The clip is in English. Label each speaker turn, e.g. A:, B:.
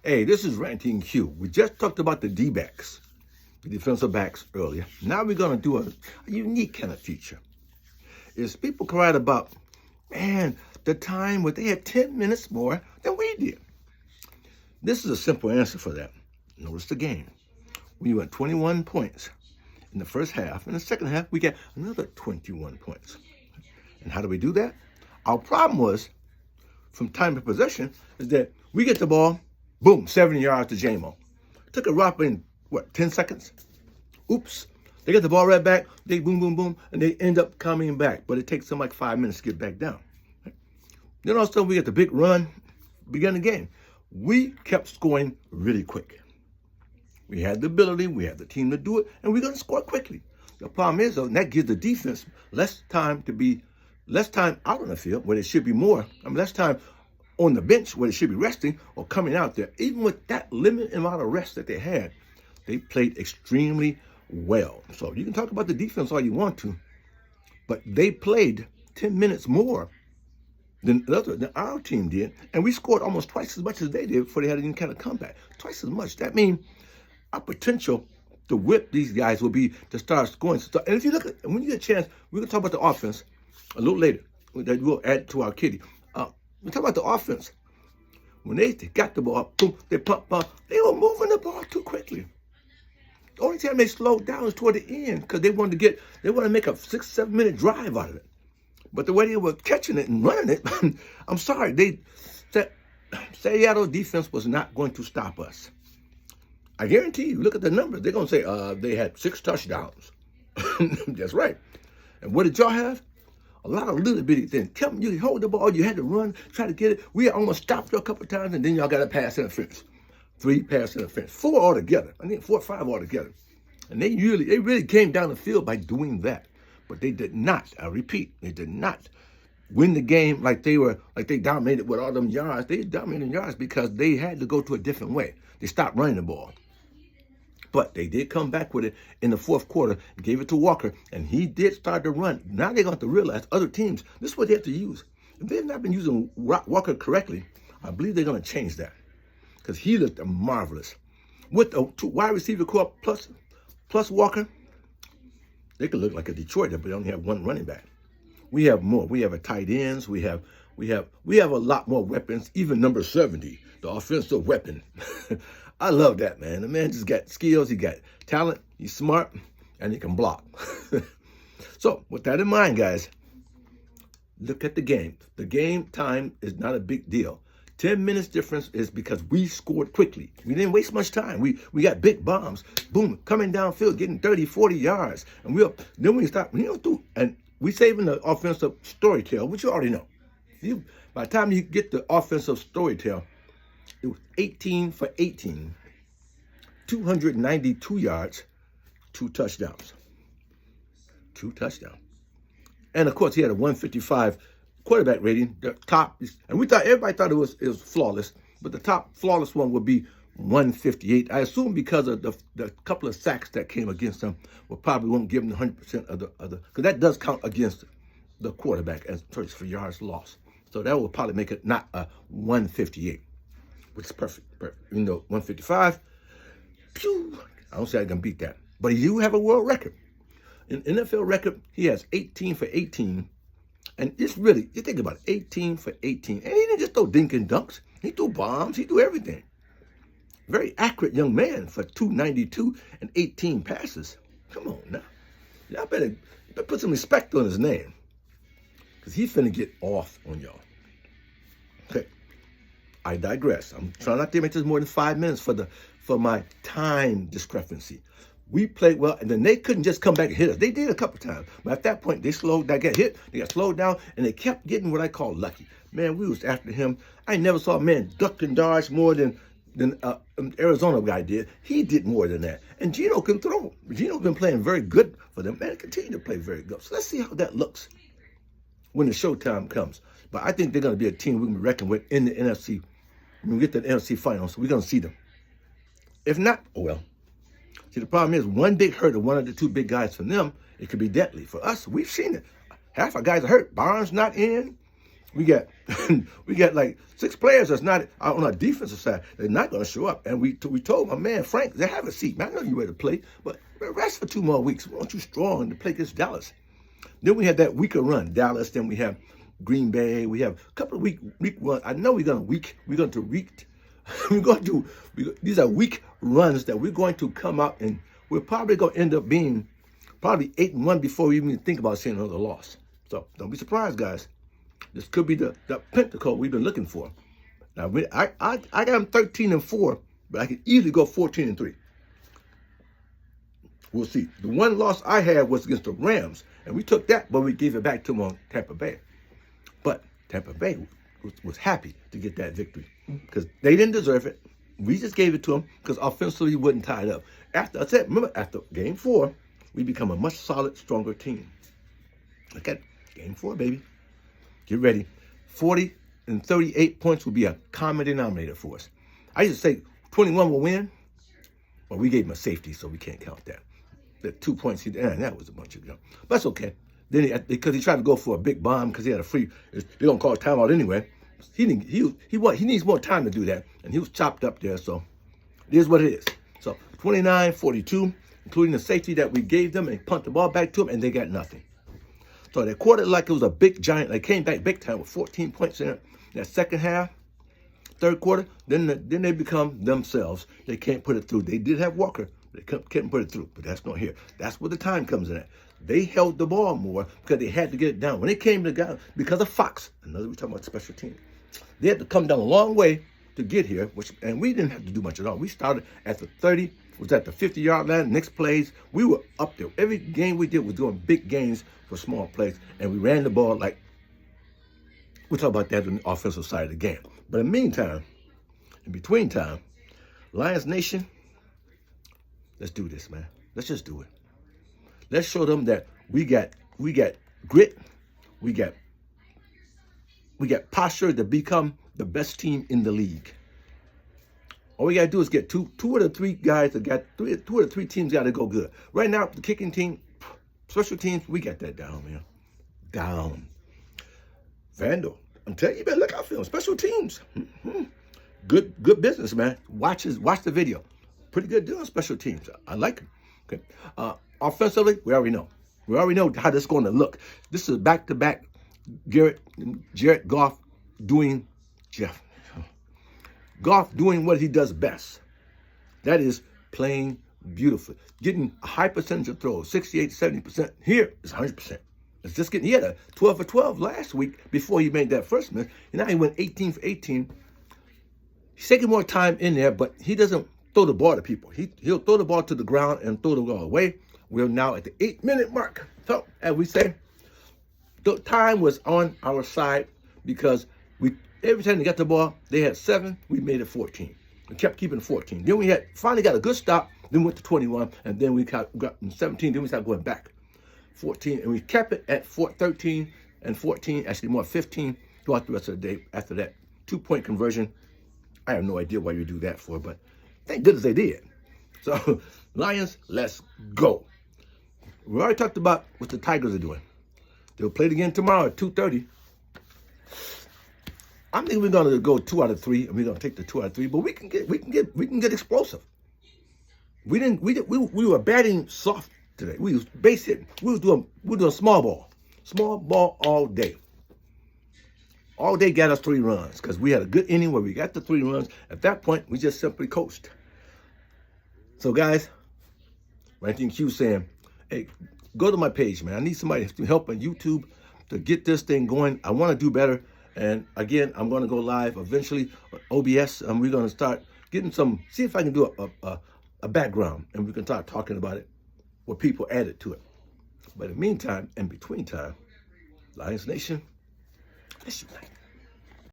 A: Hey, this is Ranting Q. We just talked about the D-backs, the defensive backs earlier. Now we're going to do a unique kind of feature. Is people cried about, man, the time where they had 10 minutes more than we did. This is a simple answer for that. Notice the game. We went 21 points in the first half. In the second half, we got another 21 points. And how do we do that? Our problem was, from time of possession, is that we get the ball, boom, 70 yards to Wamo. Took a drop in, 10 seconds? Oops. They get the ball right back, they boom, boom, boom, and they end up coming back. But it takes them like 5 minutes to get back down. Then all of a sudden, we get the big run, began the game. We kept scoring really quick. We had the ability, we had the team to do it, and we're going to score quickly. The problem is, though, that gives the defense less time out on the field, where it should be more, less time on the bench, where they should be resting, or coming out there. Even with that limited amount of rest that they had, they played extremely well. So you can talk about the defense all you want to, but they played 10 minutes more than our team did, and we scored almost twice as much as they did before they had any kind of comeback. Twice as much. That means our potential to whip these guys will be to start scoring. And if you look at, when you get a chance, we're going to talk about the offense a little later. That we'll add to our kitty. We talk about the offense. When they got the ball, boom, they pump, they were moving the ball too quickly. The only time they slowed down was toward the end because they wanted to make a 6-7 minute drive out of it. But the way they were catching it and running it, I'm sorry, Seattle defense was not going to stop us. I guarantee you, look at the numbers. They're going to say they had 6 touchdowns. That's right. And what did y'all have? A lot of little bitty things. You hold the ball, you had to run, try to get it. We almost stopped you a couple of times, and then y'all got a pass interference. 3 pass interference. 4 altogether. I think 4 or 5 altogether. And they really came down the field by doing that. But they did not, I repeat, they did not win the game like they dominated with all them yards. They dominated yards because they had to go to a different way. They stopped running the ball. But they did come back with it in the fourth quarter, gave it to Walker, and he did start to run. Now they're going to realize other teams, this is what they have to use. If they've not been using Walker correctly, I believe they're going to change that because he looked marvelous. With the 2 wide receiver corps plus Walker, they could look like a Detroit, but they only have 1 running back. We have more. We have a tight ends. We have a lot more weapons. Even number 70, the offensive weapon. I love that, man. The man just got skills. He got talent. He's smart, and he can block. So with that in mind, guys, look at the game. The game time is not a big deal. 10 minutes difference is because we scored quickly. We didn't waste much time. We got big bombs. Boom, coming downfield, getting 30, 40 yards. And then we stop. And we saving the offensive storytell, which you already know. By the time you get the offensive storytell, it was 18 for 18, 292 yards, 2 touchdowns. 2 touchdowns. And of course, he had a 155 quarterback rating. The top, and everybody thought it was flawless, but the top flawless one would be 158. I assume because of the couple of sacks that came against him, probably won't give him 100% of the because that does count against the quarterback as for yards lost. So that will probably make it not a 158, which is perfect. You know, 155. Pew, I don't say I can beat that, but he do have a world record. In NFL record, he has 18 for 18. And it's really, you think about it, 18 for 18. And he didn't just throw dink and dunks. He threw bombs. He threw everything. Very accurate young man for 292 and 18 passes. Come on now. Y'all better put some respect on his name. Because he's finna get off on y'all. Okay. I digress. I'm trying not to make this more than 5 minutes for my time discrepancy. We played well, and then they couldn't just come back and hit us. They did a couple times, but at that point, they got hit, they got slowed down, and they kept getting what I call lucky. Man, we was after him. I never saw a man duck and dodge more than Arizona guy did. He did more than that. And Gino can throw. Gino's been playing very good for them, and continue to play very good. So let's see how that looks when the showtime comes. But I think they're going to be a team we can reckon with in the NFC. When we get to the NFC finals, we're going to see them. If not, oh well. See, the problem is one big hurt of one of the 2 big guys from them, it could be deadly. For us, we've seen it. Half our guys are hurt. Barnes not in. we got we got like 6 players that's not on our defensive side. They're not going to show up. And we told my man Frank, they have a seat. Man, I know you're ready to play, but rest for 2 more weeks. We want you strong to play against Dallas. Then we had that weaker run, Dallas. Then we have Green Bay. We have a couple of week runs. I know we're going to these are weak runs that we're going to come out, and we're probably going to end up being probably 8-1 before we even think about seeing another loss. So don't be surprised, guys. This could be the pentacle we've been looking for. Now I got them 13-4, but I could easily go 14-3. We'll see. The one loss I had was against the Rams, and we took that, but we gave it back to them on Tampa Bay. But Tampa Bay was happy to get that victory because they didn't deserve it. We just gave it to them because offensively we wasn't tied up. Remember, after game 4, we become a much solid, stronger team. Look at game 4, baby. Get ready. 40 and 38 points will be a common denominator for us. I used to say 21 will win, but we gave him a safety, so we can't count that. The 2 points that was a bunch of junk. But that's okay. Then because he tried to go for a big bomb because he had a free, they're gonna call a timeout anyway. He needs more time to do that, and he was chopped up there. So it is what it is. So 29-42, including the safety that we gave them, and punt the ball back to them, and they got nothing. So they quartered like it was a big giant. They came back big time with 14 points in that second half, third quarter. Then they become themselves. They can't put it through. They did have Walker. They couldn't put it through, but that's not here. That's where the time comes in at. They held the ball more because they had to get it down. When it came to guys, because of Fox, another we're talking about special team, they had to come down a long way to get here, and we didn't have to do much at all. We started at the 30, was at the 50-yard line. Next plays, we were up there. Every game we did was doing big gains for small plays, and we ran the ball like, we'll talk about that on the offensive side of the game. But in the meantime, in between time, Lions Nation, let's do this, man. Let's just do it. Let's show them that we got grit, we got posture to become the best team in the league. All we gotta do is get two of the 3 guys that got two of the 3 teams got to go good. Right now, the kicking team, special teams, we got that down, man. Down. Vandal, I'm telling you, you better look out for them. Special teams, good business, man. Watch the video. Pretty good deal on special teams. I like them. Okay. Offensively, we already know. We already know how this is going to look. This is back-to-back Jared Goff doing what he does best. That is playing beautifully. Getting a high percentage of throws, 68 to 70%. Here is 100%. It's just getting, he had a 12 for 12 last week before he made that first miss. And now he went 18 for 18. He's taking more time in there, but he doesn't throw the ball to people. He'll throw the ball to the ground and throw the ball away. We're now at the 8-minute mark. So, as we say, the time was on our side because every time they got the ball, they had 7, we made it 14. We kept keeping 14. Then we finally got a good stop, then went to 21, and then we got 17, then we started going back. 14, and we kept it at 13 and 14, actually more 15 throughout the rest of the day after that 2-point conversion. I have no idea why you do that for, but thank goodness they did. So, Lions, let's go. We already talked about what the Tigers are doing. They'll play it again tomorrow at 2:30. I think we're going to go 2 out of 3, and we're going to take the 2 out of 3. But we can get explosive. We were batting soft today. We was base hitting. We were doing small ball all day. All day got us 3 runs because we had a good inning where we got the 3 runs. At that point, we just simply coasted. So guys, Ranting Q saying, hey, go to my page, man. I need somebody to help on YouTube to get this thing going. I want to do better. And again, I'm going to go live eventually on OBS, and we're going to start getting see if I can do a background, and we can start talking about it, what people added to it. But in the meantime, in between time, Lions Nation, let's unite.